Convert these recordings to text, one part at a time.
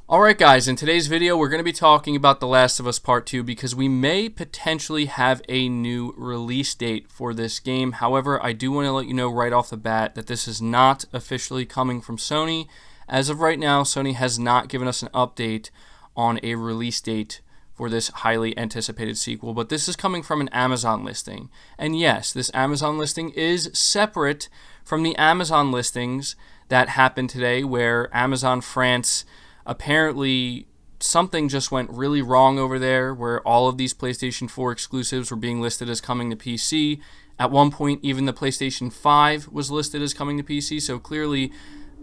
Alright guys, in today's video we're going to be talking about The Last of Us Part 2 because we may potentially have a new release date for this game. However, I do want to let you know right off the bat that this is not officially coming from Sony. As of right now, Sony has not given us an update on a release date for this highly anticipated sequel, but this is coming from an Amazon listing. And yes, this Amazon listing is separate from the Amazon listings that happened today where Amazon France apparently something just went really wrong over there where all of these PlayStation 4 exclusives were being listed as coming to PC. At one point, even the PlayStation 5 was listed as coming to PC, so clearly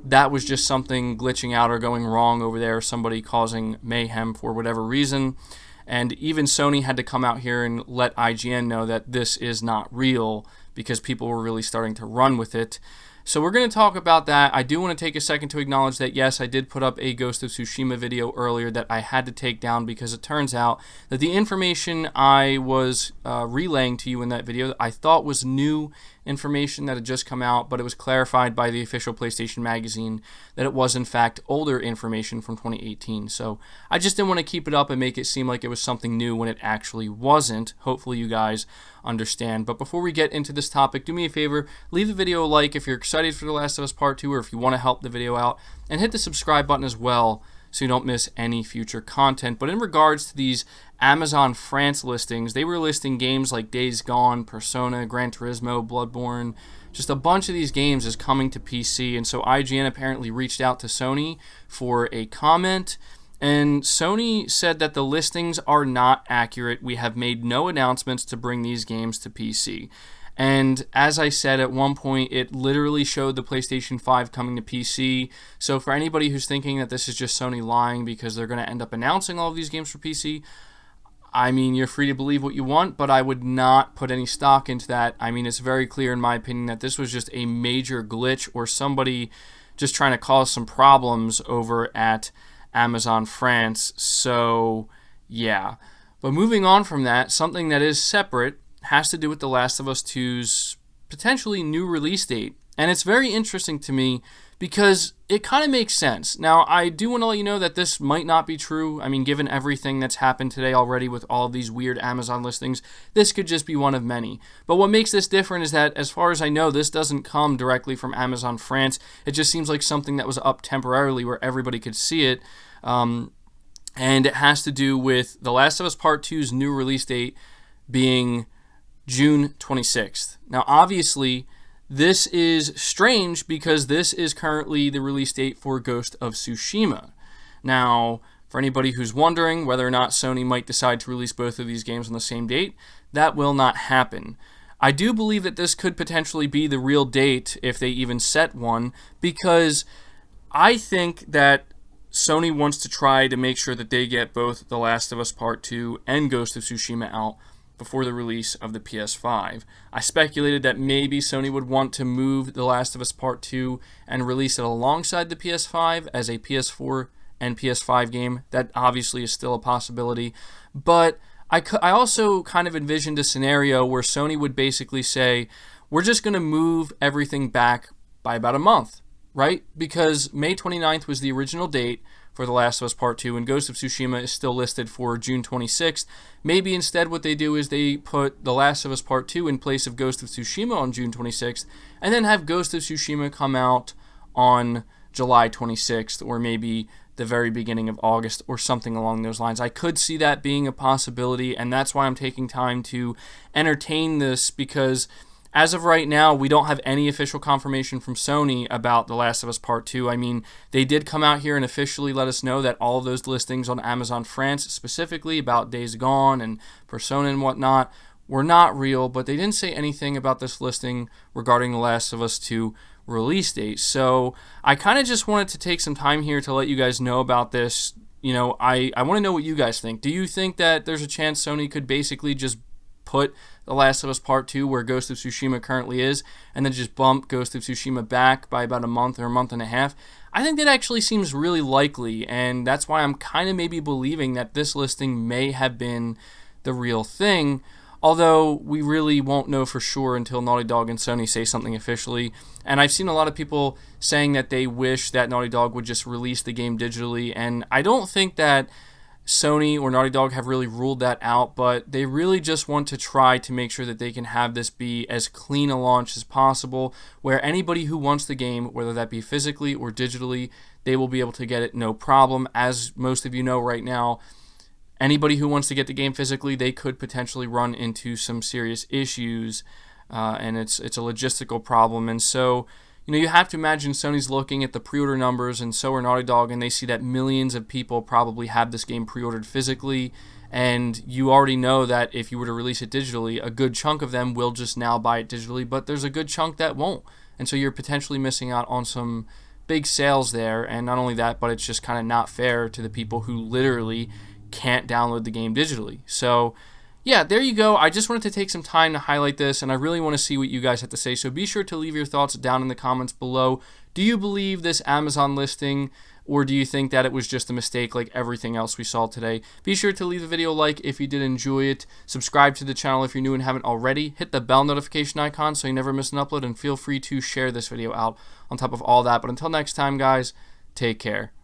that was just something glitching out or going wrong over there, somebody causing mayhem for whatever reason. And even Sony had to come out here and let IGN know that this is not real because people were really starting to run with it. So we're going to talk about that. I do want to take a second to acknowledge that, yes, I did put up a Ghost of Tsushima video earlier that I had to take down because it turns out that the information I was relaying to you in that video I thought was new information that had just come out, but it was clarified by the official PlayStation Magazine that it was in fact older information from 2018. So I just didn't want to keep it up and make it seem like it was something new when it actually wasn't. Hopefully you guys understand. But before we get into this topic, do me a favor, leave the video a like if you're excited for The Last of Us Part 2 or if you want to help the video out, and hit the subscribe button as well so you don't miss any future content. But in regards to these Amazon France listings, they were listing games like Days Gone, Persona, Gran Turismo, Bloodborne, just a bunch of these games is coming to PC. And so IGN apparently reached out to Sony for a comment, and Sony said that the listings are not accurate. We have made no announcements to bring these games to PC. And as I said at one point, it literally showed the PlayStation 5 coming to PC. So for anybody who's thinking that this is just Sony lying because they're going to end up announcing all of these games for PC, I mean, you're free to believe what you want, but I would not put any stock into that. I mean, it's very clear in my opinion that this was just a major glitch or somebody just trying to cause some problems over at Amazon France. So, yeah. But moving on from that, something that is separate has to do with The Last of Us 2's potentially new release date. And it's very interesting to me because it kind of makes sense. Now, I do want to let you know that this might not be true. I mean, given everything that's happened today already with all of these weird Amazon listings, this could just be one of many. But what makes this different is that, as far as I know, this doesn't come directly from Amazon France. It just seems like something that was up temporarily where everybody could see it. And it has to do with The Last of Us Part 2's new release date being June 26th. Now, obviously, this is strange because this is currently the release date for Ghost of Tsushima. Now, for anybody who's wondering whether or not Sony might decide to release both of these games on the same date, that will not happen. I do believe that this could potentially be the real date if they even set one, because I think that Sony wants to try to make sure that they get both The Last of Us Part 2 and Ghost of Tsushima out before the release of the PS5. I speculated that maybe Sony would want to move The Last of Us Part 2 and release it alongside the PS5 as a PS4 and PS5 game. That obviously is still a possibility. But I also kind of envisioned a scenario where Sony would basically say, we're just going to move everything back by about a month, right? Because May 29th was the original date for The Last of Us Part 2, and Ghost of Tsushima is still listed for June 26th. Maybe instead what they do is they put The Last of Us Part 2 in place of Ghost of Tsushima on June 26th, and then have Ghost of Tsushima come out on July 26th, or maybe the very beginning of August, or something along those lines. I could see that being a possibility, and that's why I'm taking time to entertain this, because as of right now, we don't have any official confirmation from Sony about The Last of Us Part 2. I mean, they did come out here and officially let us know that all of those listings on Amazon France, specifically about Days Gone and Persona and whatnot, were not real, but they didn't say anything about this listing regarding The Last of Us 2 release date. So I kind of just wanted to take some time here to let you guys know about this. You know, I want to know what you guys think. Do you think that there's a chance Sony could basically just put The Last of Us Part 2 where Ghost of Tsushima currently is, and then just bump Ghost of Tsushima back by about a month or a month and a half? I think that actually seems really likely, and that's why I'm kind of maybe believing that this listing may have been the real thing. although we really won't know for sure until Naughty Dog and Sony say something officially. And I've seen a lot of people saying that they wish that Naughty Dog would just release the game digitally, and I don't think that Sony or Naughty Dog have really ruled that out, but they really just want to try to make sure that they can have this be as clean a launch as possible, where anybody who wants the game, whether that be physically or digitally, they will be able to get it no problem. As most of you know right now, anybody who wants to get the game physically, they could potentially run into some serious issues, and it's a logistical problem. And so, you have to imagine Sony's looking at the pre-order numbers, and so are Naughty Dog, and they see that millions of people probably have this game pre-ordered physically, and you already know that if you were to release it digitally, a good chunk of them will just now buy it digitally, but there's a good chunk that won't. And so you're potentially missing out on some big sales there, and not only that, but it's just kind of not fair to the people who literally can't download the game digitally. So yeah, there you go. I just wanted to take some time to highlight this, and I really want to see what you guys have to say. So be sure to leave your thoughts down in the comments below. Do you believe this Amazon listing, or do you think that it was just a mistake like everything else we saw today? Be sure to leave the video a like if you did enjoy it. Subscribe to the channel if you're new and haven't already. Hit the bell notification icon so you never miss an upload, and feel free to share this video out on top of all that. But until next time, guys, take care.